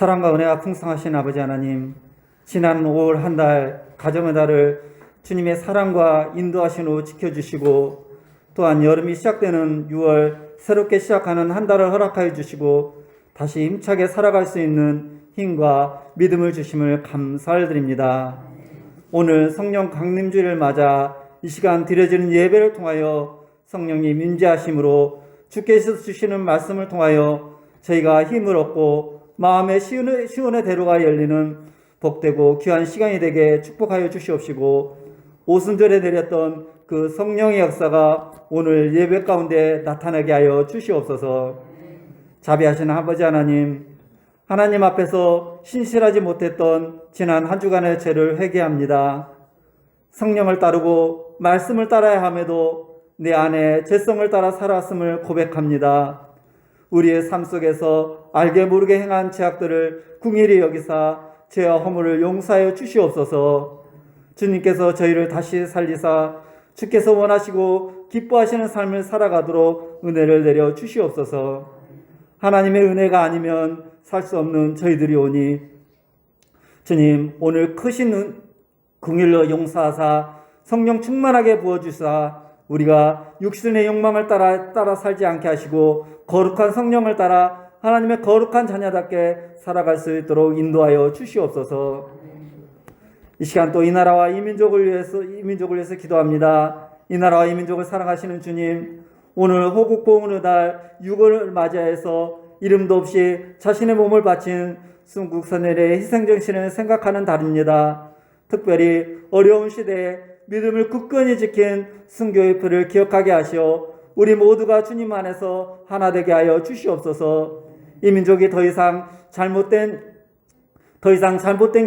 사랑과 은혜가 풍성하신 아버지 하나님, 지난 5월 한 달 가정의 달을 주님의 사랑과 인도하심으로 지켜주시고, 또한 여름이 시작되는 6월 새롭게 시작하는 한 달을 허락하여 주시고 다시 힘차게 살아갈 수 있는 힘과 믿음을 주심을 감사드립니다. 오늘 성령 강림주일을 맞아 이 시간 드려지는 예배를 통하여 성령님 임재하심으로 주께서 주시는 말씀을 통하여 저희가 힘을 얻고 마음의 시온의 대로가 열리는 복되고 귀한 시간이 되게 축복하여 주시옵시고, 오순절에 내렸던 그 성령의 역사가 오늘 예배 가운데 나타나게 하여 주시옵소서. 자비하신 아버지 하나님, 하나님 앞에서 신실하지 못했던 지난 한 주간의 죄를 회개합니다. 성령을 따르고 말씀을 따라야 함에도 내 안에 죄성을 따라 살았음을 고백합니다. 우리의 삶 속에서 알게 모르게 행한 죄악들을 긍휼히 여기사 죄와 허물을 용서하여 주시옵소서. 주님께서 저희를 다시 살리사 주께서 원하시고 기뻐하시는 삶을 살아가도록 은혜를 내려 주시옵소서. 하나님의 은혜가 아니면 살 수 없는 저희들이 오니 주님, 오늘 크신 긍휼로 용서하사 성령 충만하게 부어주사 우리가 육신의 욕망을 따라 살지 않게 하시고 거룩한 성령을 따라 하나님의 거룩한 자녀답게 살아갈 수 있도록 인도하여 주시옵소서. 이 시간 또 이 나라와 이 민족을 위해서 기도합니다. 이 나라와 이 민족을 사랑하시는 주님, 오늘 호국 보훈의 달 6월을 맞이해서 이름도 없이 자신의 몸을 바친 순국선열의 희생정신을 생각하는 달입니다. 특별히 어려운 시대에 믿음을 굳건히 지킨 순교의 표를 기억하게 하시어 우리 모두가 주님 안에서 하나 되게 하여 주시옵소서. 이 민족이 더 이상 잘못된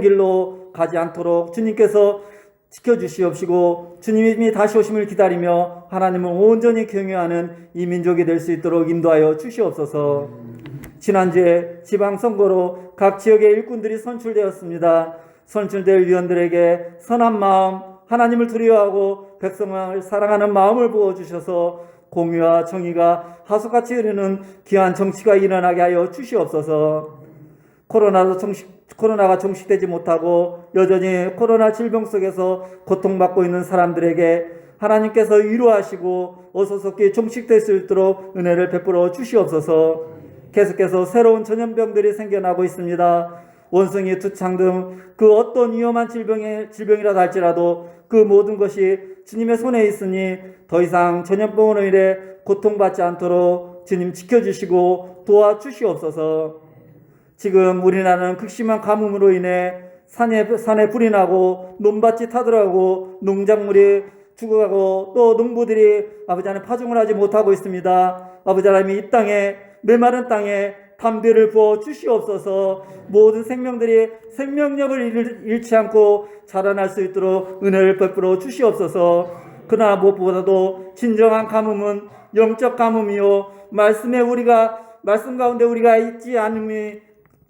길로 가지 않도록 주님께서 지켜주시옵시고, 주님이 다시 오심을 기다리며 하나님을 온전히 경외하는 이 민족이 될 수 있도록 인도하여 주시옵소서. 지난주에 지방선거로 각 지역의 일꾼들이 선출되었습니다. 선출될 위원들에게 선한 마음, 하나님을 두려워하고 백성을 사랑하는 마음을 부어주셔서 공의와 정의가 하수같이 흐르는 귀한 정치가 일어나게 하여 주시옵소서. 코로나가 종식되지 못하고 여전히 코로나 질병 속에서 고통받고 있는 사람들에게 하나님께서 위로하시고 어서속히 종식될 수 있도록 은혜를 베풀어 주시옵소서. 계속해서 새로운 전염병들이 생겨나고 있습니다. 원숭이, 두창 등 그 어떤 위험한 질병이라도 할지라도 그 모든 것이 주님의 손에 있으니 더 이상 전염병으로 인해 고통받지 않도록 주님 지켜주시고 도와주시옵소서. 지금 우리나라는 극심한 가뭄으로 인해 산에 불이 나고 논밭이 타들어가고 농작물이 죽어가고 또 농부들이 아버지 하나님 파종을 하지 못하고 있습니다. 아버지 하나님이 이 땅에, 메마른 땅에 담비를 부어 주시옵소서. 모든 생명들이 생명력을 잃지 않고 자라날 수 있도록 은혜를 베풀어 주시옵소서. 그러나 무엇보다도 진정한 가뭄은 영적 가뭄이요, 말씀 가운데 우리가 있지 않음이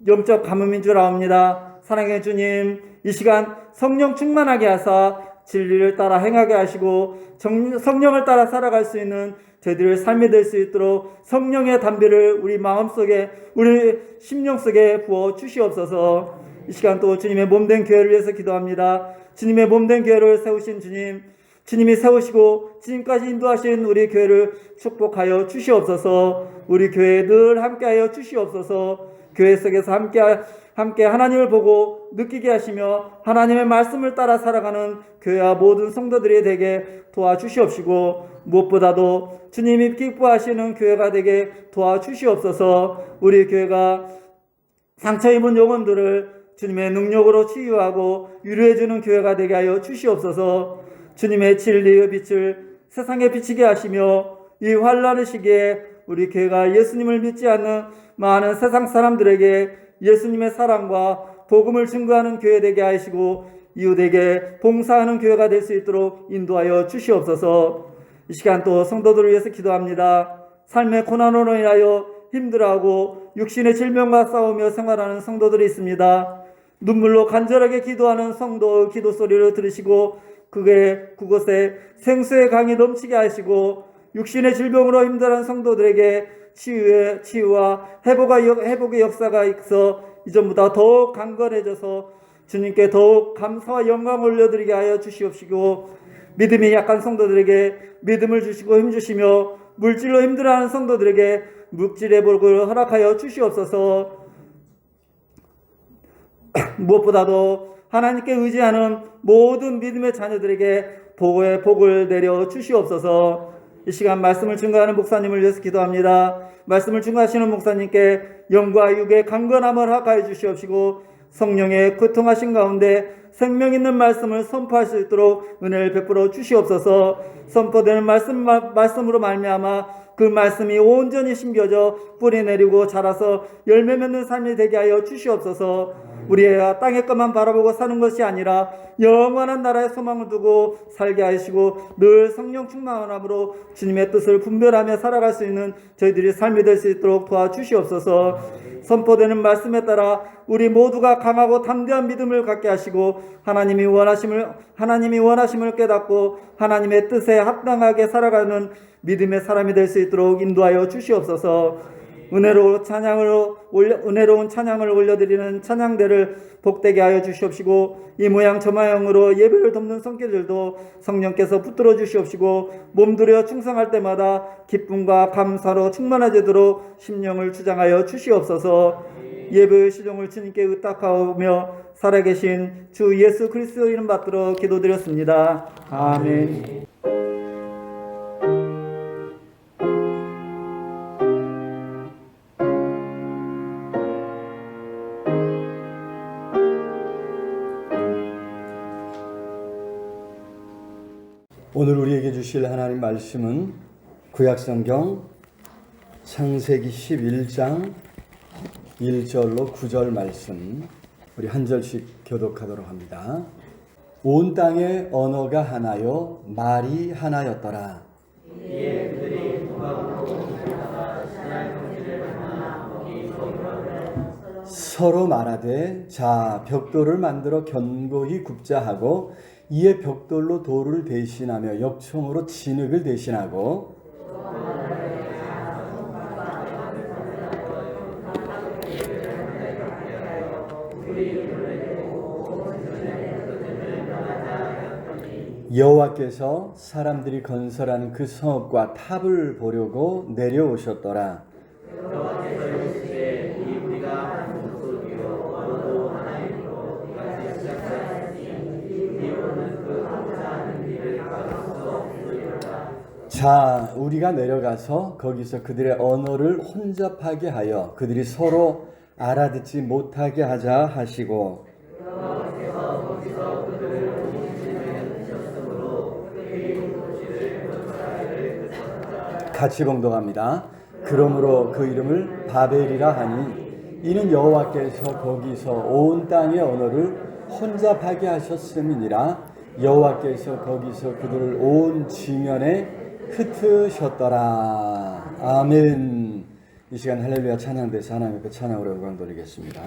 영적 가뭄인 줄 압니다. 사랑의 주님, 이 시간 성령 충만하게 하사 진리를 따라 행하게 하시고 성령을 따라 살아갈 수 있는 저희들의 삶이 될 수 있도록 성령의 담비를 우리 마음속에, 우리 심령 속에 부어 주시옵소서. 이 시간 또 주님의 몸된 교회를 위해서 기도합니다. 주님의 몸된 교회를 세우신 주님, 주님이 세우시고 지금까지 인도하신 우리 교회를 축복하여 주시옵소서. 우리 교회에 늘 함께하여 주시옵소서. 교회 속에서 함께 하나님을 보고 느끼게 하시며 하나님의 말씀을 따라 살아가는 교회와 모든 성도들이 되게 도와주시옵시고, 무엇보다도 주님이 기뻐하시는 교회가 되게 도와주시옵소서. 우리 교회가 상처 입은 영혼들을 주님의 능력으로 치유하고 위로해주는 교회가 되게 하여 주시옵소서. 주님의 진리의 빛을 세상에 비치게 하시며 이 환난의 시기에 우리 교회가 예수님을 믿지 않는 많은 세상 사람들에게 예수님의 사랑과 복음을 증거하는 교회 되게 하시고 이웃에게 봉사하는 교회가 될 수 있도록 인도하여 주시옵소서. 이 시간 또 성도들을 위해서 기도합니다. 삶의 고난으로 인하여 힘들어하고 육신의 질병과 싸우며 생활하는 성도들이 있습니다. 눈물로 간절하게 기도하는 성도의 기도 소리를 들으시고 그곳에 생수의 강이 넘치게 하시고 육신의 질병으로 힘들어하는 성도들에게 치유와 회복의 역사가 있어 이전보다 더욱 강건해져서 주님께 더욱 감사와 영광을 올려드리게 하여 주시옵시고, 믿음이 약한 성도들에게 믿음을 주시고 힘주시며, 물질로 힘들어하는 성도들에게 물질의 복을 허락하여 주시옵소서. 무엇보다도 하나님께 의지하는 모든 믿음의 자녀들에게 보호의 복을 내려 주시옵소서. 이 시간 말씀을 증거하는 목사님을 위해서 기도합니다. 말씀을 증거하시는 목사님께 영과 육의 강건함을 허락하여 주시옵시고, 성령의 고통하신 가운데 생명 있는 말씀을 선포할 수 있도록 은혜를 베풀어 주시옵소서. 선포되는 말씀으로 말미암아 그 말씀이 온전히 심겨져 뿌리 내리고 자라서 열매 맺는 삶이 되게 하여 주시옵소서. 우리의 땅의 것만 바라보고 사는 것이 아니라 영원한 나라의 소망을 두고 살게 하시고, 늘 성령 충만함으로 주님의 뜻을 분별하며 살아갈 수 있는 저희들이 삶이 될 수 있도록 도와주시옵소서. 선포되는 말씀에 따라 우리 모두가 강하고 담대한 믿음을 갖게 하시고, 하나님이 원하심을 깨닫고 하나님의 뜻에 합당하게 살아가는 믿음의 사람이 될 수 있도록 인도하여 주시옵소서. 은혜로운 찬양을 올려드리는 찬양대를 복되게 하여 주시옵시고, 이 모양 저 모양으로 예배를 돕는 성도들도 성령께서 붙들어 주시옵시고, 몸들여 충성할 때마다 기쁨과 감사로 충만해지도록 심령을 주장하여 주시옵소서. 예배의 시종을 주님께 의탁하오며 살아계신 주 예수 그리스도 이름 받들어 기도드렸습니다. 아멘. 오늘 우리에게 주실 하나님 말씀은 구약성경 창세기 11장 1절로 9절 말씀, 우리 한 절씩 교독하도록 합니다. 온 땅의 언어가 하나요 말이 하나였더라. 서로 말하되 자 벽돌을 만들어 견고히 굽자 하고, 이에 벽돌로 돌을 대신하며 역청으로 진흙을 대신하고, 여호와께서 사람들이 건설하는 그 성읍과 탑을 보려고 내려오셨더라. 자, 우리가 내려가서 거기서 그들의 언어를 혼잡하게 하여 그들이 서로 알아듣지 못하게 하자 하시고, 같이 봉독합니다. 그러므로 그 이름을 바벨이라 하니 이는 여호와께서 거기서 온 땅의 언어를 혼잡하게 하셨음이니라. 여호와께서 거기서 그들을 온 지면에 흩으셨더라. 아멘. 이 시간 할렐루야 찬양대에서 하나님 앞에 찬양으로 영광 돌리겠습니다.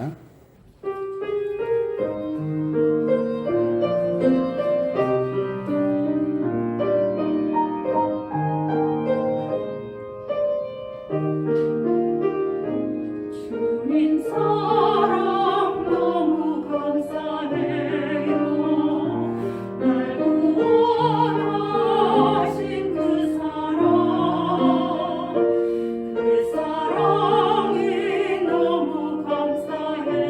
주님 사랑 너무 감사해요. 날 구원하신 그 사랑이 너무 감사해요.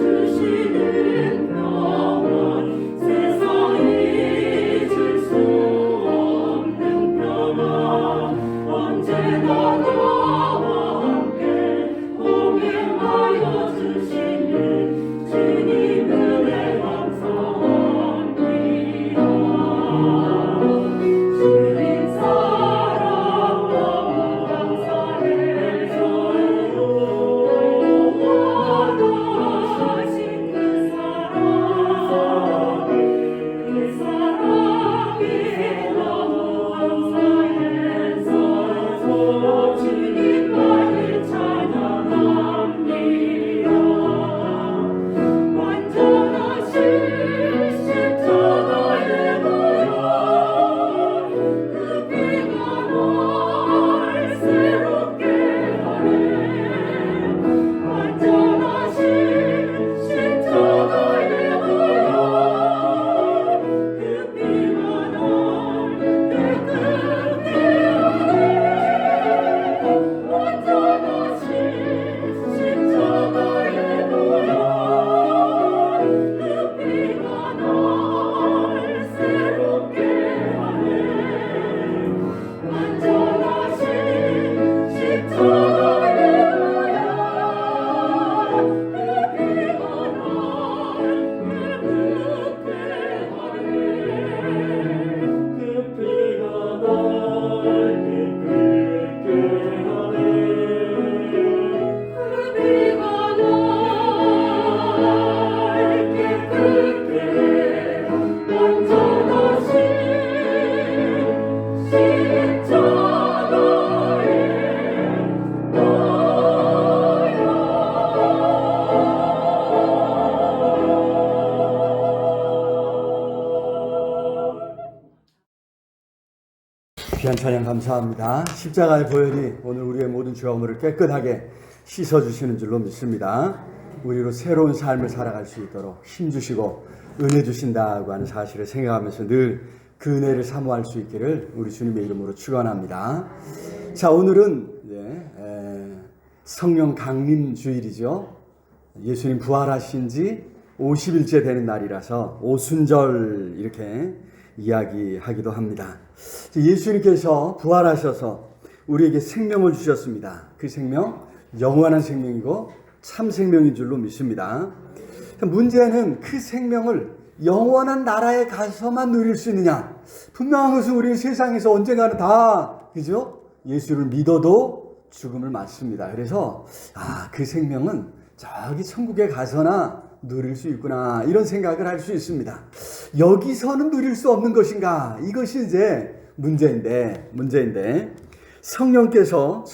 주시는 평안 세상이 줄 수 없는 평안 언제나 나와 함께 동행하여 주시는 주님 은혜 감사합니다. 주님 사랑 너무 감사해요. 영원하신 그 사랑이 너무 감사해서 주님만을 찬양합니다. 완전하신 십자가의 모양 그 피가 날 새롭게 하네. 완전하신 십자가의 모양 그 피가 날 깨끗게 하네. 완전하신 십자가의 모양 그 피가 날 새롭게 하네. 완전하신 십자가의 모양 그 피가 날 깨끗게 하네. 그 피가 날 깨끗게 하네. 그 피가 날 깨끗게 완전하신 십자가의 귀한 찬양 감사합니다. 십자가의 보혈이 오늘 우리의 모든 죄와 허물을 깨끗하게 씻어주시는 줄로 믿습니다. 우리로 새로운 삶을 살아갈 수 있도록 힘주시고 은혜 주신다고 하는 사실을 생각하면서 늘 그 은혜를 사모할 수 있기를 우리 주님의 이름으로 축원합니다. 자, 오늘은 성령 강림 주일이죠. 예수님 부활하신 지 50일째 되는 날이라서 오순절 이렇게 이야기하기도 합니다. 예수님께서 부활하셔서 우리에게 생명을 주셨습니다. 그 생명 영원한 생명이고 참 생명인 줄로 믿습니다. 문제는 그 생명을 영원한 나라에 가서만 누릴 수 있느냐. 분명한 것은 우리는 세상에서 언젠가는 다 그죠? 예수를 믿어도 죽음을 맞습니다. 그래서 그 생명은 저기 천국에 가서나 누릴 수 있구나 이런 생각을 할 수 있습니다. 여기서는 누릴 수 없는 것인가? 이것이 이제 문제인데 성령께서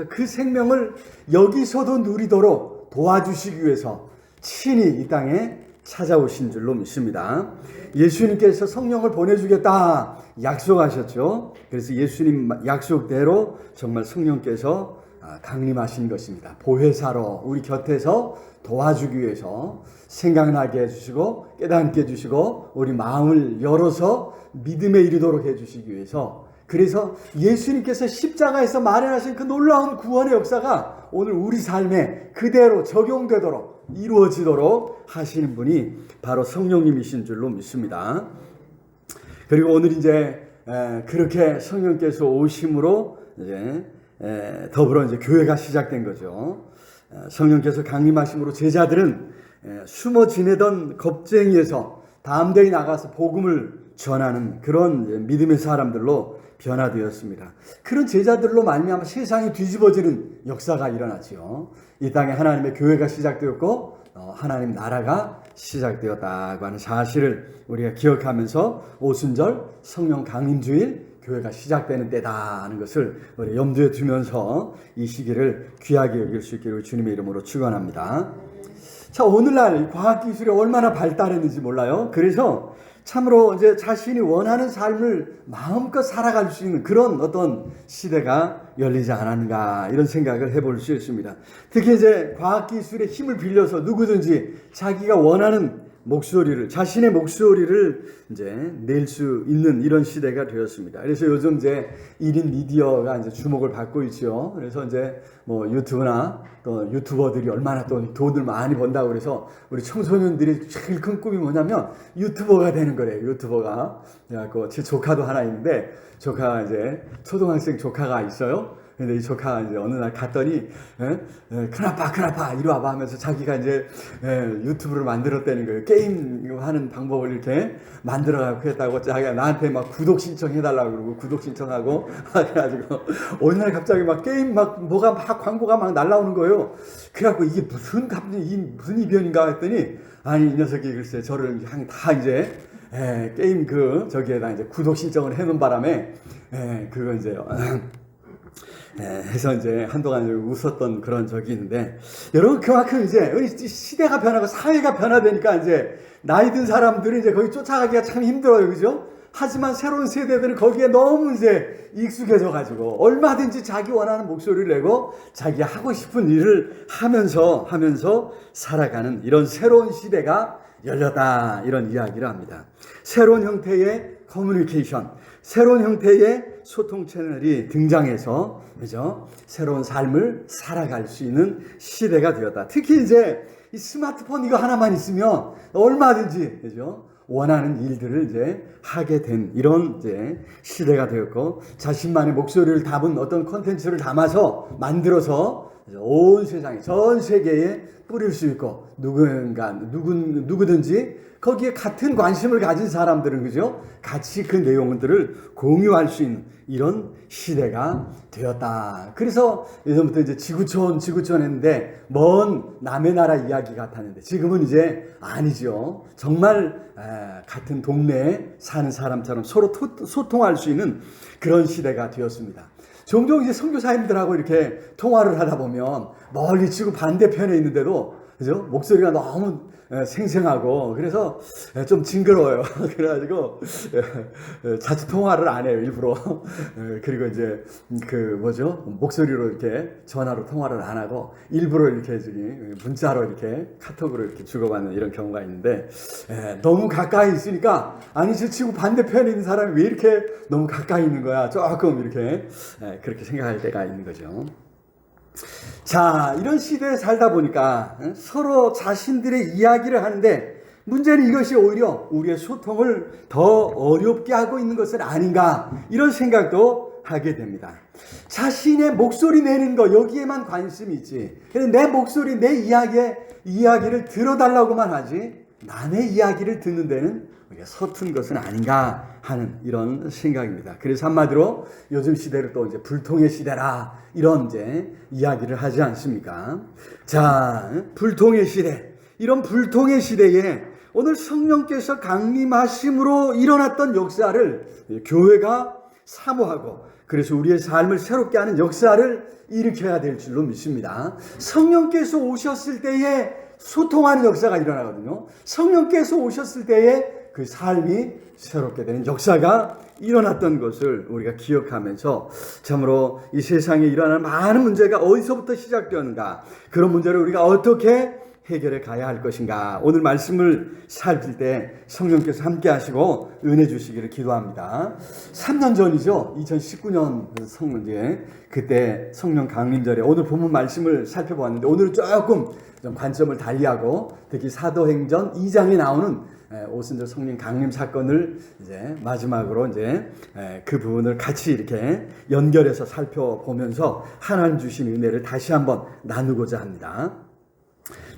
그 생명을 여기서도 누리도록 도와주시기 위해서 친히 이 땅에 찾아오신 줄로 믿습니다. 예수님께서 성령을 보내주겠다 약속하셨죠. 그래서 예수님 약속대로 정말 성령께서 강림하신 것입니다. 보혜사로 우리 곁에서 도와주기 위해서 생각나게 해주시고 깨닫게 해주시고 우리 마음을 열어서 믿음에 이르도록 해주시기 위해서, 그래서 예수님께서 십자가에서 마련하신 그 놀라운 구원의 역사가 오늘 우리 삶에 그대로 적용되도록 이루어지도록 하시는 분이 바로 성령님이신 줄로 믿습니다. 그리고 오늘 이제 그렇게 성령께서 오심으로 이제 더불어 이제 교회가 시작된 거죠. 성령께서 강림하심으로 제자들은 숨어 지내던 겁쟁이에서 담대히 나가서 복음을 전하는 그런 믿음의 사람들로 변화되었습니다. 그런 제자들로 말미암아 세상이 뒤집어지는 역사가 일어났지요. 이 땅에 하나님의 교회가 시작되었고 하나님 나라가 시작되었다고 하는 사실을 우리가 기억하면서 오순절 성령 강림주일 교회가 시작되는 때다 하는 것을 우리 염두에 두면서 이 시기를 귀하게 여길 수 있기를 주님의 이름으로 축원합니다. 자, 오늘날 과학기술이 얼마나 발달했는지 몰라요. 그래서 참으로 이제 자신이 원하는 삶을 마음껏 살아갈 수 있는 그런 어떤 시대가 열리지 않았는가 이런 생각을 해볼 수 있습니다. 특히 이제 과학기술의 힘을 빌려서 누구든지 자기가 원하는 목소리를, 자신의 목소리를 이제 낼 수 있는 이런 시대가 되었습니다. 그래서 요즘 이제 1인 미디어가 이제 주목을 받고 있죠. 그래서 이제 뭐 유튜브나 또 유튜버들이 얼마나 또 돈을 많이 번다고 그래서 우리 청소년들이 제일 큰 꿈이 뭐냐면 유튜버가 되는 거래요. 유튜버가. 그래갖고 제 조카도 하나 있는데, 조카가 이제 초등학생 조카가 있어요. 근데 이 조카가 이제 어느 날 갔더니, 큰아빠, 이리 와봐 하면서 자기가 이제, 유튜브를 만들었다는 거예요. 게임 하는 방법을 이렇게 만들어갖고 했다고 자기가 나한테 막 구독 신청해달라고 그러고 구독 신청하고, 그래가지고, 어느 날 갑자기 막 게임 뭐가 막 광고가 막 날라오는 거예요. 그래갖고 이게 무슨 이변인가 했더니, 아니, 이 녀석이 글쎄 저를 다 이제, 게임 저기에다 이제 구독 신청을 해놓은 바람에, 그거 이제, 해서 이제 한동안 웃었던 그런 적이 있는데, 여러분 그만큼 이제 시대가 변하고 사회가 변화되니까 이제 나이 든 사람들은 이제 거기 쫓아가기가 참 힘들어요, 그죠? 하지만 새로운 세대들은 거기에 너무 이제 익숙해져 가지고 얼마든지 자기 원하는 목소리를 내고 자기 하고 싶은 일을 하면서 살아가는 이런 새로운 시대가 열렸다, 이런 이야기를 합니다. 새로운 형태의 커뮤니케이션, 새로운 형태의 소통 채널이 등장해서, 그죠? 새로운 삶을 살아갈 수 있는 시대가 되었다. 특히 이제 이 스마트폰 이거 하나만 있으면 얼마든지, 그죠? 원하는 일들을 이제 하게 된 이런 이제 시대가 되었고, 자신만의 목소리를 담은 어떤 콘텐츠를 담아서 만들어서 온 세상에, 전 세계에 뿌릴 수 있고, 누구든지 거기에 같은 관심을 가진 사람들은, 그죠? 같이 그 내용들을 공유할 수 있는 이런 시대가 되었다. 그래서 예전부터 이제 지구촌 했는데 먼 남의 나라 이야기 같았는데, 지금은 이제 아니죠. 정말 같은 동네에 사는 사람처럼 서로 소통할 수 있는 그런 시대가 되었습니다. 종종 이제 선교사님들하고 이렇게 통화를 하다 보면 멀리 지구 반대편에 있는데도, 그죠? 목소리가 너무 생생하고 그래서 좀 징그러워요. 그래가지고 자주 통화를 안 해요, 일부러. 그리고 이제 목소리로 이렇게 전화로 통화를 안 하고 일부러 이렇게 문자로 이렇게 카톡으로 이렇게 주고받는 이런 경우가 있는데, 너무 가까이 있으니까, 아니 저 지구 반대편에 있는 사람이 왜 이렇게 너무 가까이 있는 거야, 조금 이렇게 그렇게 생각할 때가 있는 거죠. 자, 이런 시대에 살다 보니까 서로 자신들의 이야기를 하는데, 문제는 이것이 오히려 우리의 소통을 더 어렵게 하고 있는 것은 아닌가, 이런 생각도 하게 됩니다. 자신의 목소리 내는 거, 여기에만 관심이 있지, 내 목소리, 내 이야기를 들어달라고만 하지, 남의 이야기를 듣는 데는 우리가 서툰 것은 아닌가 하는 이런 생각입니다. 그래서 한마디로 요즘 시대를 또 이제 불통의 시대라, 이런 이제 이야기를 하지 않습니까? 자, 불통의 시대, 이런 불통의 시대에 오늘 성령께서 강림하심으로 일어났던 역사를 교회가 사모하고, 그래서 우리의 삶을 새롭게 하는 역사를 일으켜야 될 줄로 믿습니다. 성령께서 오셨을 때에 소통하는 역사가 일어나거든요. 성령께서 오셨을 때에 그 삶이 새롭게 되는 역사가 일어났던 것을 우리가 기억하면서, 참으로 이 세상에 일어나는 많은 문제가 어디서부터 시작되었는가, 그런 문제를 우리가 어떻게 해결해 가야 할 것인가, 오늘 말씀을 살필 때 성령께서 함께 하시고 은혜 주시기를 기도합니다. 3년 전이죠. 2019년 성문제, 그때 성령 강림절에 오늘 본문 말씀을 살펴보았는데, 오늘은 조금 좀 관점을 달리하고 특히 사도행전 2장에 나오는 오순절 성령 강림 사건을 이제 마지막으로 이제 그 부분을 같이 이렇게 연결해서 살펴보면서 하나님 주신 은혜를 다시 한번 나누고자 합니다.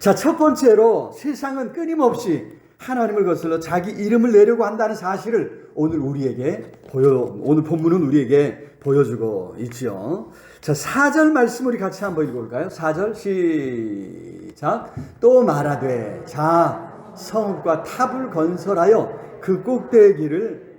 자, 첫 번째로 세상은 끊임없이 하나님을 거슬러 자기 이름을 내려고 한다는 사실을 오늘 본문은 우리에게 보여주고 있지요. 자, 4절 말씀 우리 같이 한번 읽어볼까요? 4절 시작. 또 말하되 자, 성읍과 탑을 건설하여 그 꼭대기를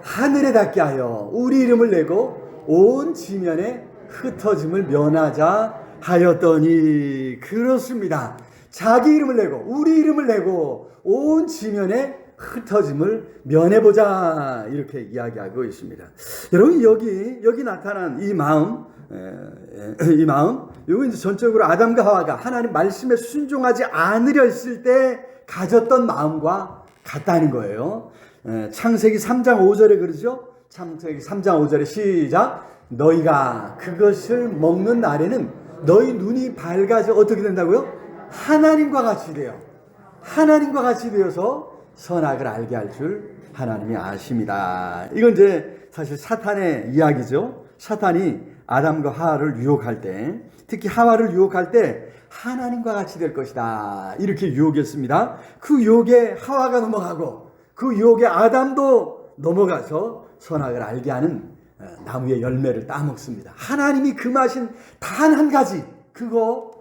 하늘에 닿게 하여 우리 이름을 내고 온 지면에 흩어짐을 면하자 하였더니, 그렇습니다. 자기 이름을 내고 우리 이름을 내고 온 지면에 흩어짐을 면해보자, 이렇게 이야기하고 있습니다. 여러분, 여기 나타난 이 마음, 이 마음, 이거 이제 전적으로 아담과 하와가 하나님 말씀에 순종하지 않으려 했을 때 가졌던 마음과 같다는 거예요. 창세기 3장 5절에 그러죠. 창세기 3장 5절에 시작. 너희가 그것을 먹는 날에는 너희 눈이 밝아져 어떻게 된다고요? 하나님과 같이 돼요. 하나님과 같이 되어서 선악을 알게 할 줄 하나님이 아십니다. 이건 이제 사실 사탄의 이야기죠. 사탄이 아담과 하와를 유혹할 때, 특히 하와를 유혹할 때 하나님과 같이 될 것이다, 이렇게 유혹했습니다. 그 유혹에 하와가 넘어가고 그 유혹에 아담도 넘어가서 선악을 알게 하는 나무의 열매를 따먹습니다. 하나님이 금하신 단 한 가지, 그거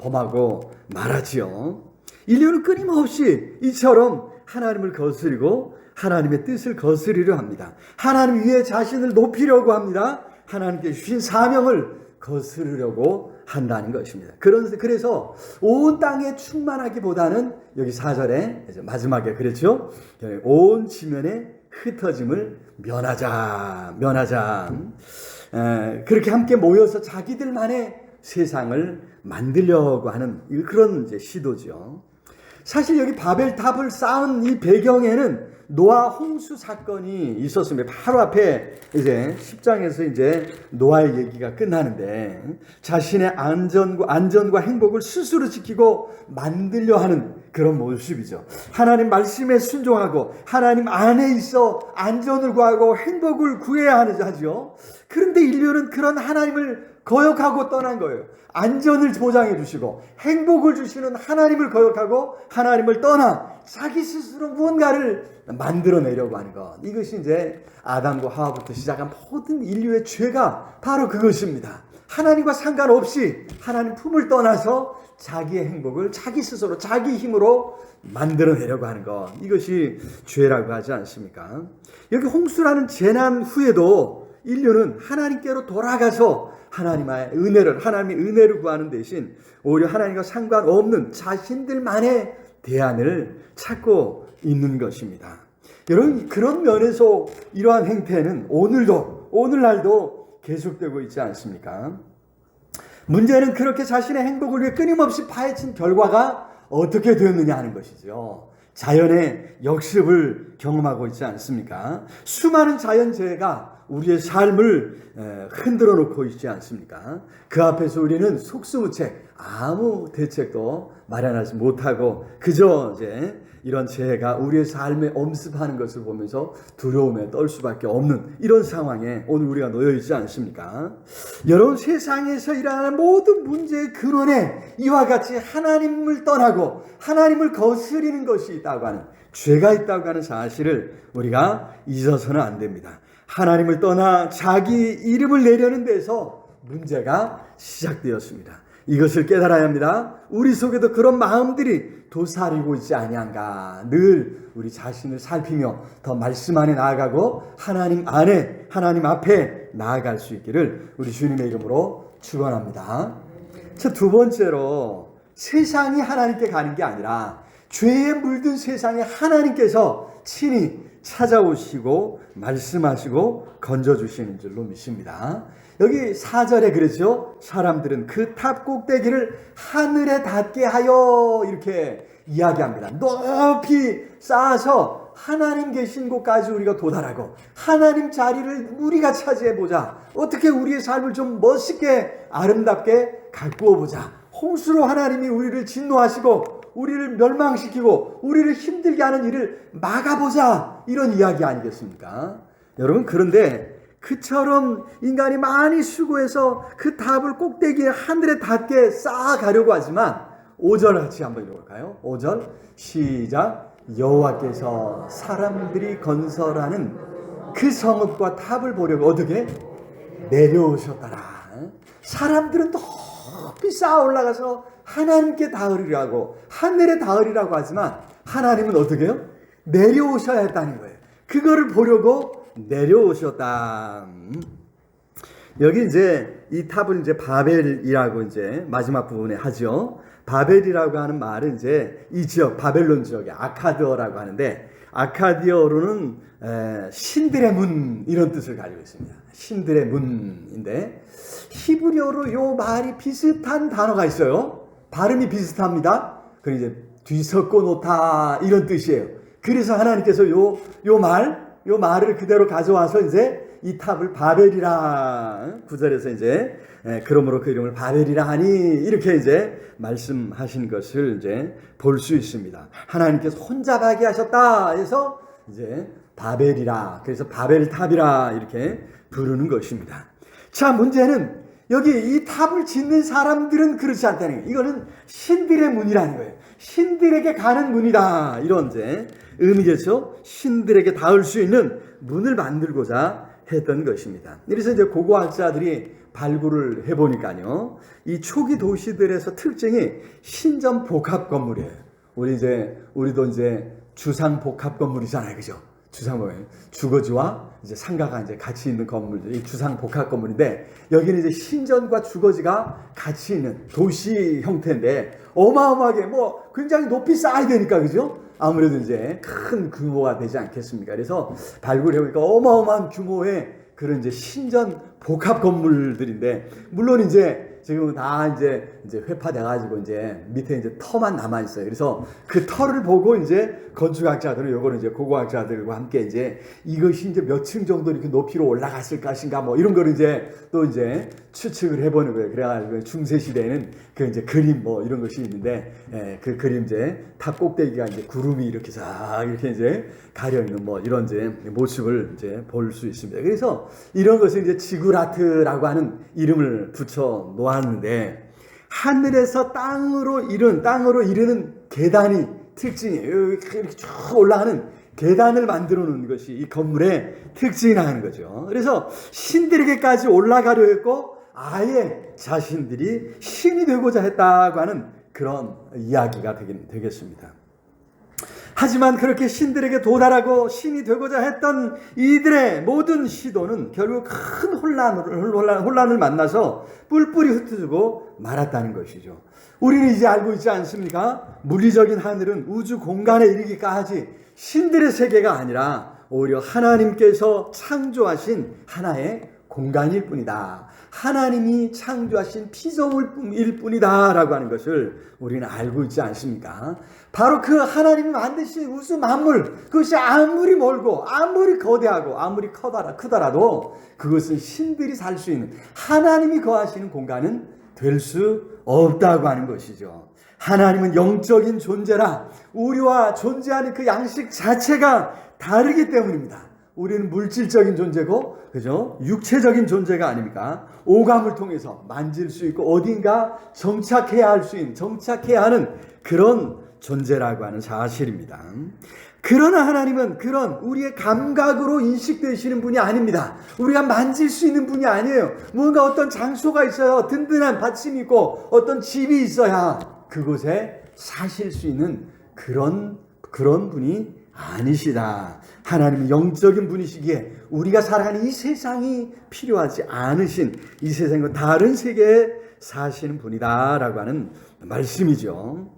범하고 말하지요. 인류는 끊임없이 이처럼 하나님을 거스리고 하나님의 뜻을 거스리려 합니다. 하나님 위에 자신을 높이려고 합니다. 하나님께 주신 사명을 거스르려고 한다는 것입니다. 그래서 온 땅에 충만하기보다는 여기 4절에 마지막에 그랬죠. 온 지면에 흩어짐을 면하자. 그렇게 함께 모여서 자기들만의 세상을 만들려고 하는 그런 이제 시도죠. 사실 여기 바벨탑을 쌓은 이 배경에는 노아 홍수 사건이 있었습니다. 바로 앞에 이제 10장에서 이제 노아의 얘기가 끝나는데, 자신의 안전과 행복을 스스로 지키고 만들려 하는 그런 모습이죠. 하나님 말씀에 순종하고 하나님 안에 있어 안전을 구하고 행복을 구해야 하죠. 그런데 인류는 그런 하나님을 거역하고 떠난 거예요. 안전을 보장해 주시고 행복을 주시는 하나님을 거역하고 하나님을 떠나 자기 스스로 무언가를 만들어내려고 하는 것. 이것이 이제 아담과 하와부터 시작한 모든 인류의 죄가 바로 그것입니다. 하나님과 상관없이 하나님 품을 떠나서 자기의 행복을 자기 스스로 자기 힘으로 만들어내려고 하는 것. 이것이 죄라고 하지 않습니까? 여기 홍수라는 재난 후에도 인류는 하나님께로 돌아가서 하나님의 은혜를 구하는 대신 오히려 하나님과 상관없는 자신들만의 대안을 찾고 있는 것입니다. 여러분, 그런 면에서 이러한 행태는 오늘날도 계속되고 있지 않습니까? 문제는 그렇게 자신의 행복을 위해 끊임없이 파헤친 결과가 어떻게 되었느냐 하는 것이죠. 자연의 역습을 경험하고 있지 않습니까? 수많은 자연재해가 우리의 삶을 흔들어 놓고 있지 않습니까? 그 앞에서 우리는 속수무책, 아무 대책도 마련하지 못하고 그저 이제 이런 재해가 우리의 삶에 엄습하는 것을 보면서 두려움에 떨 수밖에 없는 이런 상황에 오늘 우리가 놓여 있지 않습니까? 여러분, 세상에서 일어나는 모든 문제의 근원에 이와 같이 하나님을 떠나고 하나님을 거스리는 것이 있다고 하는, 죄가 있다고 하는 사실을 우리가 잊어서는 안 됩니다. 하나님을 떠나 자기 이름을 내려는 데서 문제가 시작되었습니다. 이것을 깨달아야 합니다. 우리 속에도 그런 마음들이 도사리고 있지 아니한가. 늘 우리 자신을 살피며 더 말씀 안에 나아가고 하나님 안에, 하나님 앞에 나아갈 수 있기를 우리 주님의 이름으로 축원합니다. 자, 두 번째로 세상이 하나님께 가는 게 아니라 죄에 물든 세상에 하나님께서 친히 찾아오시고 말씀하시고 건져주시는 줄로 믿습니다. 여기 4절에 그러죠. 사람들은 그 탑 꼭대기를 하늘에 닿게 하여, 이렇게 이야기합니다. 높이 쌓아서 하나님 계신 곳까지 우리가 도달하고 하나님 자리를 우리가 차지해보자. 어떻게 우리의 삶을 좀 멋있게 아름답게 가꾸어 보자. 홍수로 하나님이 우리를 진노하시고 우리를 멸망시키고 우리를 힘들게 하는 일을 막아보자, 이런 이야기 아니겠습니까? 여러분, 그런데 그처럼 인간이 많이 수고해서 그 탑을 꼭대기에 하늘에 닿게 쌓아가려고 하지만 5절 같이 한번 읽어볼까요? 5절 시작. 여호와께서 사람들이 건설하는 그 성읍과 탑을 보려고 어떻게 내려오셨더라. 사람들은 높이 쌓아 올라가서 하나님께 닿으리라고, 하늘에 닿으리라고 하지만 하나님은 어떻게 해요? 내려오셔야 했다는 거예요. 그거를 보려고 내려오셨다. 여기 이제 이 탑을 이제 바벨이라고 이제 마지막 부분에 하죠. 바벨이라고 하는 말은 이제 이 지역, 바벨론 지역의 아카드어라고 하는데, 아카디어로는 신들의 문 이런 뜻을 가지고 있습니다. 신들의 문인데 히브리어로 요 말이 비슷한 단어가 있어요. 발음이 비슷합니다. 그 이제 뒤섞어 놓다 이런 뜻이에요. 그래서 하나님께서 요 말을 그대로 가져와서 이제 이 탑을 바벨이라 9절에서 이제 그러므로 그 이름을 바벨이라 하니 이렇게 이제 말씀하신 것을 이제 볼 수 있습니다. 하나님께서 혼자 바게 하셨다 해서 이제 바벨이라, 그래서 바벨탑이라 이렇게 부르는 것입니다. 자, 문제는 여기 이 탑을 짓는 사람들은 그렇지 않다는 거예요. 이거는 신들의 문이라는 거예요. 신들에게 가는 문이다, 이런 이제 의미겠죠. 신들에게 닿을 수 있는 문을 만들고자 했던 것입니다. 그래서 이제 고고학자들이 발굴을 해보니까요, 이 초기 도시들에서 특징이 신전 복합 건물이에요. 우리도 이제 주상 복합 건물이잖아요, 그죠? 주거지와 이제 상가가 이제 같이 있는 건물들이 주상 복합 건물인데, 여기는 이제 신전과 주거지가 같이 있는 도시 형태인데, 어마어마하게 뭐 굉장히 높이 쌓아야 되니까, 그죠? 아무래도 이제 큰 규모가 되지 않겠습니까? 그래서 발굴해보니까 어마어마한 규모의 그런 이제 신전 복합 건물들인데, 물론 이제 지금 다 이제 회파돼가지고 이제 밑에 이제 터만 남아 있어요. 그래서 그 터를 보고 이제 건축학자들은, 요거는 이제 고고학자들과 함께 이제 이것이 이제 몇 층 정도 이렇게 높이로 올라갔을 것인가 뭐 이런 거를 이제 또 이제 추측을 해보는 거예요. 그래가지고 중세 시대에는 그 이제 그림 뭐 이런 것이 있는데, 그 그림 이제 탑 꼭대기가 이제 구름이 이렇게 싹 이렇게 이제 가려 있는 뭐 이런 이제 모습을 이제 볼 수 있습니다. 그래서 이런 것을 이제 지구라트라고 하는 이름을 붙여 놓았는데, 하늘에서 땅으로 이르는 계단이 특징이에요. 이렇게 쭉 올라가는 계단을 만들어 놓은 것이 이 건물의 특징이라는 거죠. 그래서 신들에게까지 올라가려 했고, 아예 자신들이 신이 되고자 했다고 하는 그런 이야기가 되겠습니다. 하지만 그렇게 신들에게 도달하고 신이 되고자 했던 이들의 모든 시도는 결국 큰 혼란을 만나서 뿔뿔이 흩어지고 말았다는 것이죠. 우리는 이제 알고 있지 않습니까? 물리적인 하늘은 우주 공간에 이르기까지 신들의 세계가 아니라 오히려 하나님께서 창조하신 하나의 공간일 뿐이다. 하나님이 창조하신 피조물일 뿐이다 라고 하는 것을 우리는 알고 있지 않습니까? 바로 그 하나님이 만드신 우주 만물, 그것이 아무리 멀고 아무리 거대하고 아무리 크더라도 그것은 신들이 살 수 있는, 하나님이 거하시는 공간은 될 수 없다고 하는 것이죠. 하나님은 영적인 존재라 우리와 존재하는 그 양식 자체가 다르기 때문입니다. 우리는 물질적인 존재고, 그죠? 육체적인 존재가 아닙니까? 오감을 통해서 만질 수 있고 어딘가 정착해야 하는 그런 존재라고 하는 사실입니다. 그러나 하나님은 그런 우리의 감각으로 인식되시는 분이 아닙니다. 우리가 만질 수 있는 분이 아니에요. 뭔가 어떤 장소가 있어요. 든든한 받침이 있고 어떤 집이 있어야 그곳에 사실 수 있는 그런 분이 아니시다. 하나님은 영적인 분이시기에 우리가 살아가는 이 세상이 필요하지 않으신, 이 세상과 다른 세계에 사시는 분이다 라고 하는 말씀이죠.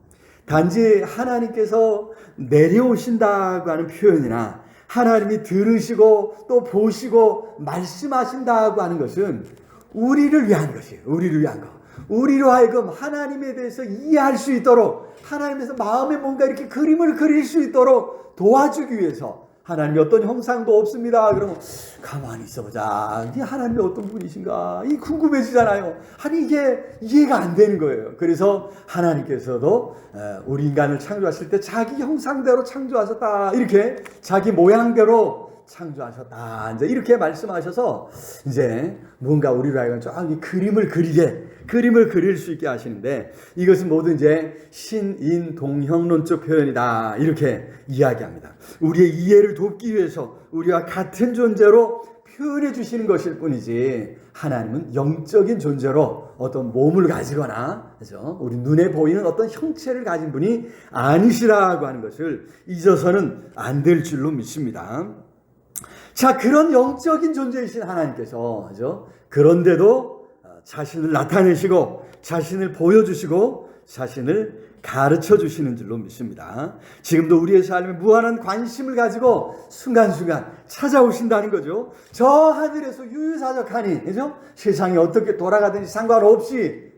단지 하나님께서 내려오신다고 하는 표현이나 하나님이 들으시고 또 보시고 말씀하신다고 하는 것은 우리를 위한 것이에요. 우리를 위한 것. 우리로 하여금 하나님에 대해서 이해할 수 있도록, 하나님에서 마음에 뭔가 이렇게 그림을 그릴 수 있도록 도와주기 위해서, 하나님이 어떤 형상도 없습니다. 그러면 가만히 있어보자. 이게 하나님이 어떤 분이신가? 이 궁금해지잖아요. 아니 이게 이해가 안 되는 거예요. 그래서 하나님께서도 우리 인간을 창조하실 때 자기 형상대로 창조하셨다. 이렇게 자기 모양대로 창조하셨다. 이제 이렇게 말씀하셔서 이제 뭔가 우리로 하여금 쫙 그림을 그릴 수 있게 하시는데, 이것은 모두 이제 신인동형론적 표현이다. 이렇게 이야기합니다. 우리의 이해를 돕기 위해서 우리와 같은 존재로 표현해 주시는 것일 뿐이지, 하나님은 영적인 존재로 어떤 몸을 가지거나, 그죠? 우리 눈에 보이는 어떤 형체를 가진 분이 아니시라고 하는 것을 잊어서는 안 될 줄로 믿습니다. 자, 그런 영적인 존재이신 하나님께서, 그죠? 그런데도 자신을 나타내시고, 자신을 보여주시고, 자신을 가르쳐 주시는 줄로 믿습니다. 지금도 우리의 삶에 무한한 관심을 가지고 순간순간 찾아오신다는 거죠. 저 하늘에서 유유사적하니, 그죠? 세상이 어떻게 돌아가든지 상관없이,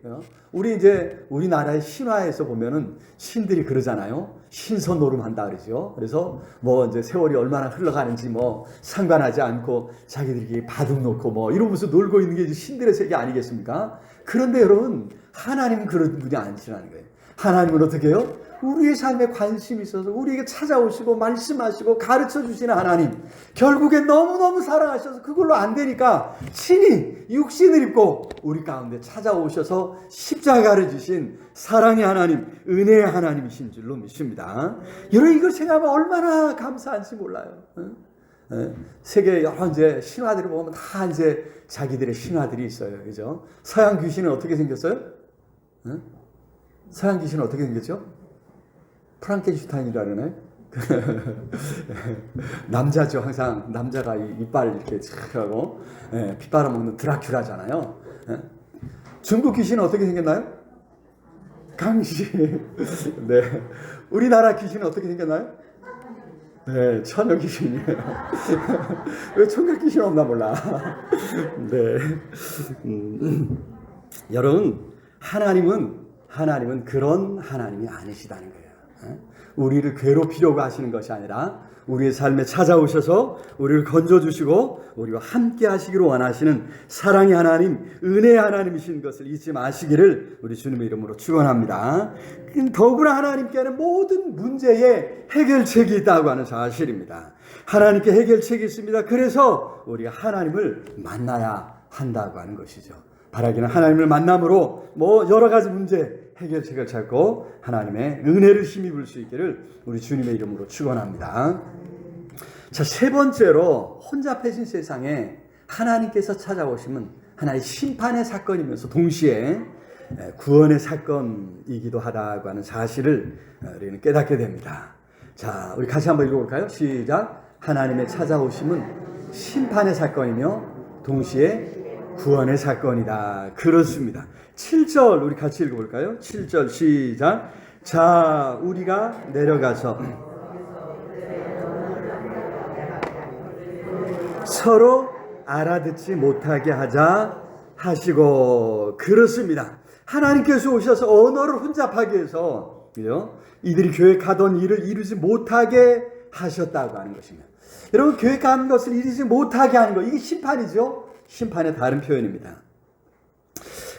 우리나라의 신화에서 보면은 신들이 그러잖아요. 신선 노름한다 그러죠. 그래서 뭐 이제 세월이 얼마나 흘러가는지 뭐 상관하지 않고 자기들이 바둑 놓고 뭐 이러면서 놀고 있는 게 이제 신들의 세계 아니겠습니까? 그런데 여러분, 하나님은 그런 분이 아니시라는 거예요. 하나님은 어떻게 해요? 우리의 삶에 관심이 있어서 우리에게 찾아오시고 말씀하시고 가르쳐 주시는 하나님. 결국엔 너무너무 사랑하셔서 그걸로 안 되니까 친히 육신을 입고 우리 가운데 찾아오셔서 십자가를 지신 사랑의 하나님, 은혜의 하나님이신 줄로 믿습니다. 여러분, 이걸 생각하면 얼마나 감사한지 몰라요. 세계 여러 이제 신화들을 보면 다 이제 자기들의 신화들이 있어요. 그죠? 서양 귀신은 어떻게 생겼어요? 서양 귀신은 어떻게 생겼죠? 프랑켄슈타인이라 그러네. 남자죠. 항상 남자가 이빨 이렇게 착 하고 피 빨아먹는 드라큘라잖아요. 중국 귀신은 어떻게 생겼나요? 강시. 네. 우리나라 귀신은 어떻게 생겼나요? 네, 처녀 귀신이에요. 왜 총각 귀신 없나 몰라. 네. 여러분, 하나님은 그런 하나님이 아니시다는 거예요. 우리를 괴롭히려고 하시는 것이 아니라 우리의 삶에 찾아오셔서 우리를 건져주시고 우리와 함께 하시기를 원하시는 사랑의 하나님, 은혜의 하나님이신 것을 잊지 마시기를 우리 주님의 이름으로 축원합니다. 더구나 하나님께는 모든 문제에 해결책이 있다고 하는 사실입니다. 하나님께 해결책이 있습니다. 그래서 우리가 하나님을 만나야 한다고 하는 것이죠. 바라기는 하나님을 만남으로 뭐 여러 가지 문제 해결책을 찾고 하나님의 은혜를 힘입을 수 있기를 우리 주님의 이름으로 축원합니다. 자, 세 번째로 혼잡해진 세상에 하나님께서 찾아오시면 하나의 심판의 사건이면서 동시에 구원의 사건이기도 하다고 하는 사실을 우리는 깨닫게 됩니다. 자, 우리 같이 한번 읽어볼까요? 시작. 하나님의 찾아오심은 심판의 사건이며 동시에 구원의 사건이다. 그렇습니다. 7절 우리 같이 읽어볼까요? 7절 시작. 자, 우리가 내려가서 서로 알아듣지 못하게 하자 하시고. 그렇습니다. 하나님께서 오셔서 언어를 혼잡하게 해서 이들이 계획하던 일을 이루지 못하게 하셨다고 하는 것입니다. 여러분, 계획한 것을 이루지 못하게 하는 것, 이게 심판이죠. 심판의 다른 표현입니다.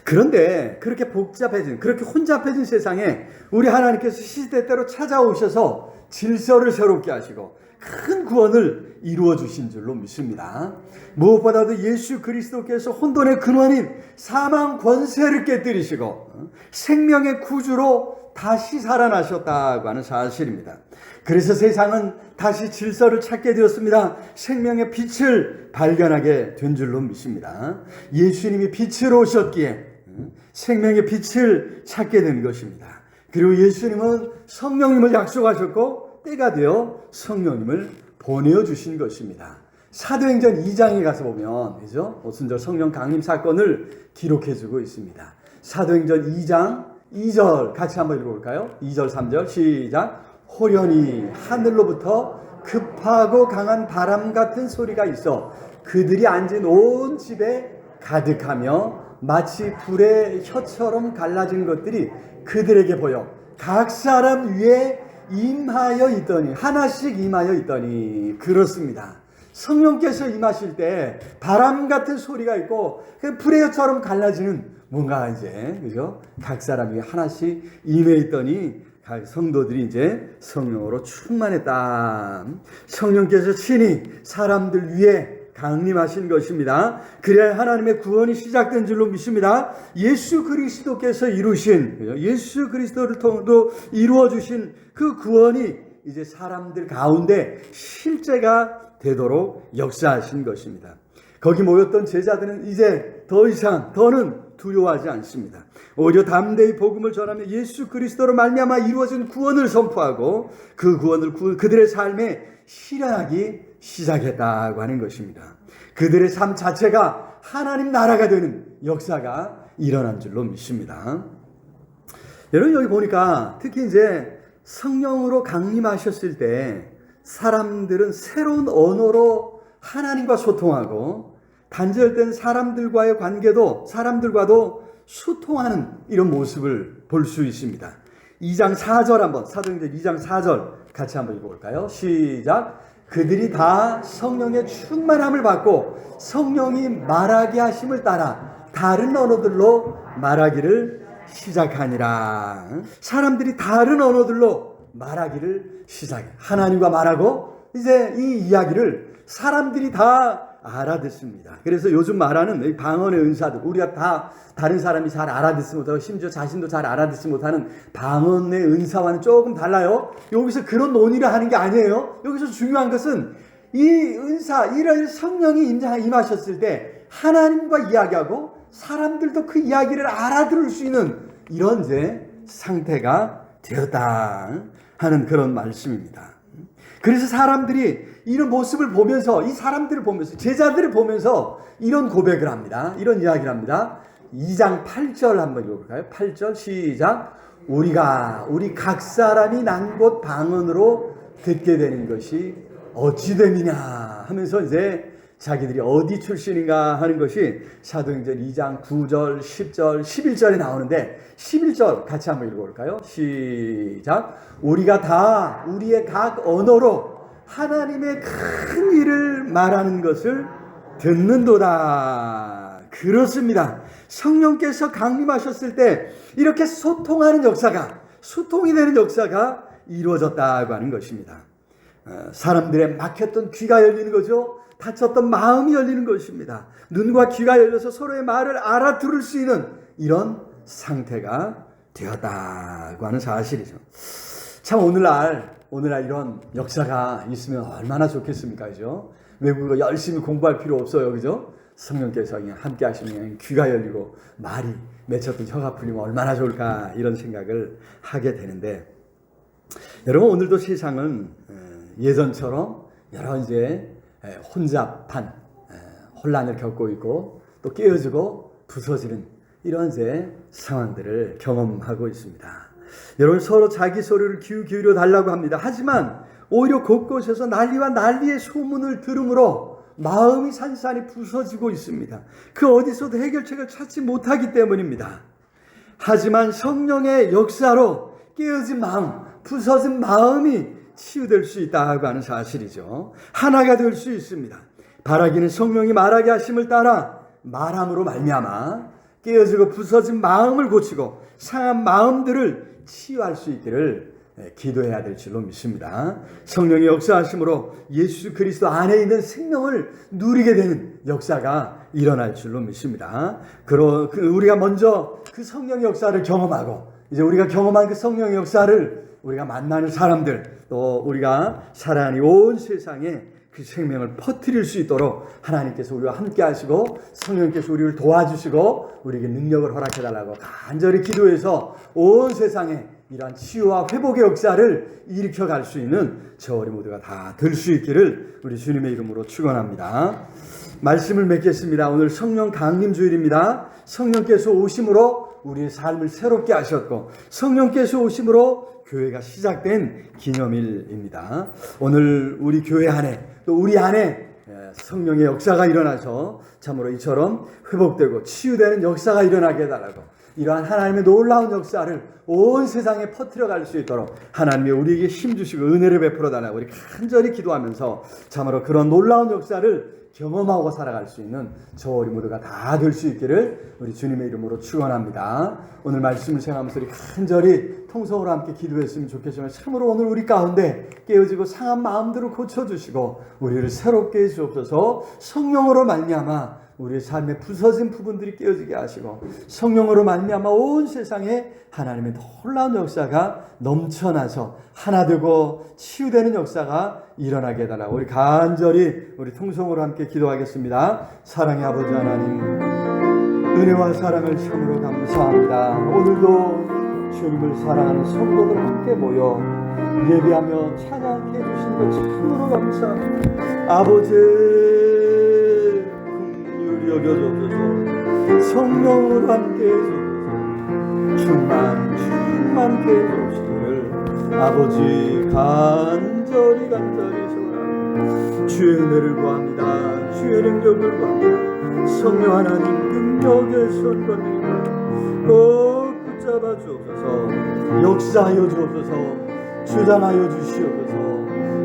그런데 그렇게 복잡해진, 그렇게 혼잡해진 세상에 우리 하나님께서 시대때로 찾아오셔서 질서를 새롭게 하시고 큰 구원을 이루어 주신 줄로 믿습니다. 무엇보다도 예수 그리스도께서 혼돈의 근원인 사망 권세를 깨뜨리시고 생명의 구주로 다시 살아나셨다고 하는 사실입니다. 그래서 세상은 다시 질서를 찾게 되었습니다. 생명의 빛을 발견하게 된 줄로 믿습니다. 예수님이 빛으로 오셨기에 생명의 빛을 찾게 된 것입니다. 그리고 예수님은 성령님을 약속하셨고 때가 되어 성령님을 보내주신 것입니다. 사도행전 2장에 가서 보면 그죠? 오순절 성령 강림 사건을 기록해주고 있습니다. 사도행전 2장 2절 같이 한번 읽어볼까요? 2절 3절 시작. 호련히 하늘로부터 급하고 강한 바람 같은 소리가 있어 그들이 앉은 온 집에 가득하며 마치 불의 혀처럼 갈라진 것들이 그들에게 보여 각 사람 위에 임하여 있더니 하나씩 임하여 있더니. 그렇습니다. 성령께서 임하실 때 바람 같은 소리가 있고 그 불의 혀처럼 갈라지는 뭔가 이제 그죠? 각 사람 위에 하나씩 임해 있더니 각 성도들이 이제 성령으로 충만했다. 성령께서 친히 사람들 위에 강림하신 것입니다. 그래야 하나님의 구원이 시작된 줄로 믿습니다. 예수 그리스도께서 이루신, 예수 그리스도를 통해서 이루어주신 그 구원이 이제 사람들 가운데 실제가 되도록 역사하신 것입니다. 거기 모였던 제자들은 이제 더 이상 더는 두려워하지 않습니다. 오히려 담대히 복음을 전하며 예수 그리스도로 말미암아 이루어진 구원을 선포하고 그 구원을 그들의 삶에 실현하기 시작했다고 하는 것입니다. 그들의 삶 자체가 하나님 나라가 되는 역사가 일어난 줄로 믿습니다. 여러분 여기 보니까 특히 이제 성령으로 강림하셨을 때 사람들은 새로운 언어로 하나님과 소통하고 단절된 사람들과의 관계도 사람들과도 소통하는 이런 모습을 볼 수 있습니다. 2장 4절 한번 사도행전 2장 4절 같이 한번 읽어볼까요? 시작. 그들이 다 성령의 충만함을 받고 성령이 말하게 하심을 따라 다른 언어들로 말하기를 시작하니라. 사람들이 다른 언어들로 말하기를 시작해. 하나님과 말하고 이제 이 이야기를 사람들이 다 알아듣습니다. 그래서 요즘 말하는 방언의 은사들, 우리가 다 다른 사람이 잘 알아듣지 못하고 심지어 자신도 잘 알아듣지 못하는 방언의 은사와는 조금 달라요. 여기서 그런 논의를 하는 게 아니에요. 여기서 중요한 것은 이 은사, 이런 성령이 임하셨을 때 하나님과 이야기하고 사람들도 그 이야기를 알아들을 수 있는 이런 이제 상태가 되었다 하는 그런 말씀입니다. 그래서 사람들이 이런 모습을 보면서 이 사람들을 보면서 제자들을 보면서 이런 고백을 합니다. 이런 이야기를 합니다. 2장 8절 한번 읽어볼까요? 8절 시작. 우리 각 사람이 난 곳 방언으로 듣게 되는 것이 어찌 됨이냐 하면서 이제 자기들이 어디 출신인가 하는 것이 사도행전 2장 9절, 10절, 11절에 나오는데 11절 같이 한번 읽어볼까요? 시작. 우리가 다 우리의 각 언어로 하나님의 큰 일을 말하는 것을 듣는도다. 그렇습니다. 성령께서 강림하셨을 때 이렇게 소통하는 역사가, 소통이 되는 역사가 이루어졌다고 하는 것입니다. 사람들의 막혔던 귀가 열리는 거죠. 닫혔던 마음이 열리는 것입니다. 눈과 귀가 열려서 서로의 말을 알아들을 수 있는 이런 상태가 되었다고 하는 사실이죠. 참 오늘날 이런 역사가 있으면 얼마나 좋겠습니까? 그죠? 외국어 열심히 공부할 필요 없어요. 그죠? 성령께서 그냥 함께 하시면 귀가 열리고 말이 맺혔던 혀가 풀리면 얼마나 좋을까 이런 생각을 하게 되는데, 여러분 오늘도 세상은 예전처럼 여러 이제 혼잡한 혼란을 겪고 있고 또 깨어지고 부서지는 이런 이제 상황들을 경험하고 있습니다. 여러분 서로 자기 소리를 기울여 달라고 합니다. 하지만 오히려 곳곳에서 난리와 난리의 소문을 들음으로 마음이 산산이 부서지고 있습니다. 그 어디서도 해결책을 찾지 못하기 때문입니다. 하지만 성령의 역사로 깨어진 마음, 부서진 마음이 치유될 수 있다고 하는 사실이죠. 하나가 될 수 있습니다. 바라기는 성령이 말하게 하심을 따라 말함으로 말미암아 깨어지고 부서진 마음을 고치고 상한 마음들을 치유할 수 있기를 기도해야 될 줄로 믿습니다. 성령의 역사하심으로 예수 그리스도 안에 있는 생명을 누리게 되는 역사가 일어날 줄로 믿습니다. 우리가 먼저 그 성령의 역사를 경험하고 이제 우리가 경험한 그 성령의 역사를 우리가 만나는 사람들, 또 우리가 살아가는 온 세상에 그 생명을 퍼뜨릴 수 있도록 하나님께서 우리와 함께 하시고 성령께서 우리를 도와주시고 우리에게 능력을 허락해달라고 간절히 기도해서 온 세상에 이러한 치유와 회복의 역사를 일으켜갈 수 있는 저 우리 모두가 다 될 수 있기를 우리 주님의 이름으로 축원합니다. 말씀을 맺겠습니다. 오늘 성령 강림 주일입니다. 성령께서 오심으로 우리의 삶을 새롭게 하셨고 성령께서 오심으로 교회가 시작된 기념일입니다. 오늘 우리 교회 안에 또 우리 안에 성령의 역사가 일어나서 참으로 이처럼 회복되고 치유되는 역사가 일어나게 해달라고, 이러한 하나님의 놀라운 역사를 온 세상에 퍼뜨려갈 수 있도록 하나님이 우리에게 힘주시고 은혜를 베풀어 달라고 우리 간절히 기도하면서 참으로 그런 놀라운 역사를 경험하고 살아갈 수 있는 저 우리 모두가 다 될 수 있기를 우리 주님의 이름으로 축원합니다. 오늘 말씀을 생각하면서 우리 간절히 통성으로 함께 기도했으면 좋겠지만 참으로 오늘 우리 가운데 깨어지고 상한 마음들을 고쳐주시고 우리를 새롭게 해주옵소서. 성령으로 말미암아 우리의 삶에 부서진 부분들이 깨어지게 하시고 성령으로 말미암아 온 세상에 하나님의 놀라운 역사가 넘쳐나서 하나 되고 치유되는 역사가 일어나게 해달라고 우리 간절히 우리 통성으로 함께 기도하겠습니다. 사랑의 아버지 하나님, 은혜와 사랑을 참으로 감사합니다. 오늘도 주님을 사랑하는 성도들 함께 모여 예배하며 찬양해 주신 것 참으로 감사합니다. 아버지 긍휼히 여겨주옵소서. 성령으로 함께 해주옵소서. 충만 충만케 해주시기를 아버지 간절히 소원합니다. 주의 은혜를 구합니다. 주의 능력을 구합니다. 성령 하나님 능력의 손 건드립니다. 꼭 붙잡아 주옵소서. 역사하여 주옵소서. 주장하여 주시옵소서.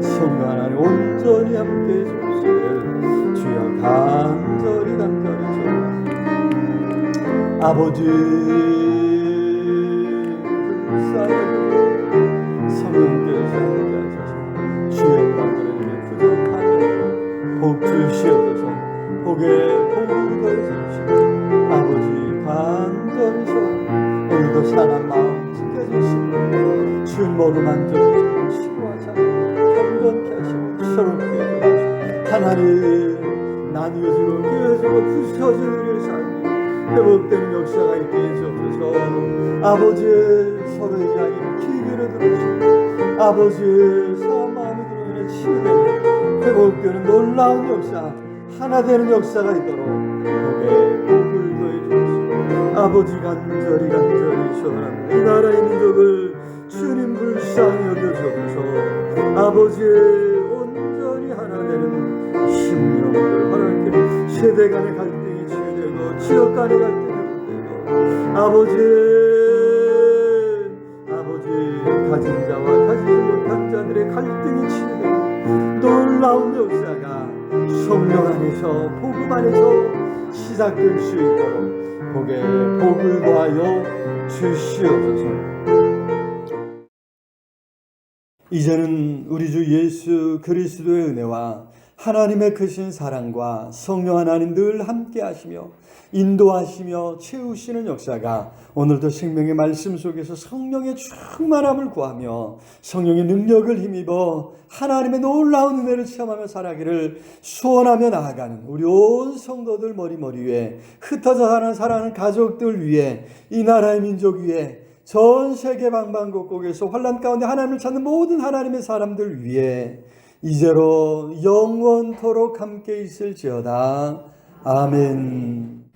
성령 하나님 온전히 함께 해주시기를 주여 간절히 소원합니다. 아버지 성령께서 함께 하셔서 주의 영광을 부족하게 복 주시옵소서. 복에 복을 더해주시고 아버지 간절히 소원합니다. 오늘도 사람 마음 지켜주시고 주님 얼굴 만져주시고 치료하사 경건케 하시고 새롭게 해주시고 하나님 나뉘어지고 깨어지고 부서진 우리의 삶이 회복되는 역사가 있게 해주옵소서. 아버지의 서로의 이야기를 귀기로 들으시고 아버지의 사람 마음이 들어오는 치유되는 회복되는 놀라운 역사 하나 되는 역사가 있도록 복에 복을 더해 주시고 아버지 간절히 소원합니다. 이 나라의 민족을 주님 불쌍히 여겨주옵소서. 아버지의 온전히 하나 되는 심령들 허락해 세대 간의 갈등이 치유되고 지역 간의 갈등이 해소되고 아버지 가진 자와 가지지 못한 자들의 갈등이 치유되고 놀라운 역사가 성령 안에서 복음 안에서 시작될 수 있도록 복에 복을 더하여 주시옵소서. 이제는 우리 주 예수 그리스도의 은혜와 하나님의 크신 사랑과 성령 하나님 늘 함께 하시며 인도하시며 채우시는 역사가 오늘도 생명의 말씀 속에서 성령의 충만함을 구하며 성령의 능력을 힘입어 하나님의 놀라운 은혜를 체험하며 살아가기를 소원하며 나아가는 우리 온 성도들 머리 위에 흩어져 사는 가족들 위에 이 나라의 민족 위에 전 세계 방방곡곡에서 환난 가운데 하나님을 찾는 모든 하나님의 사람들 위에 이제로 영원토록 함께 있을지어다. 아멘.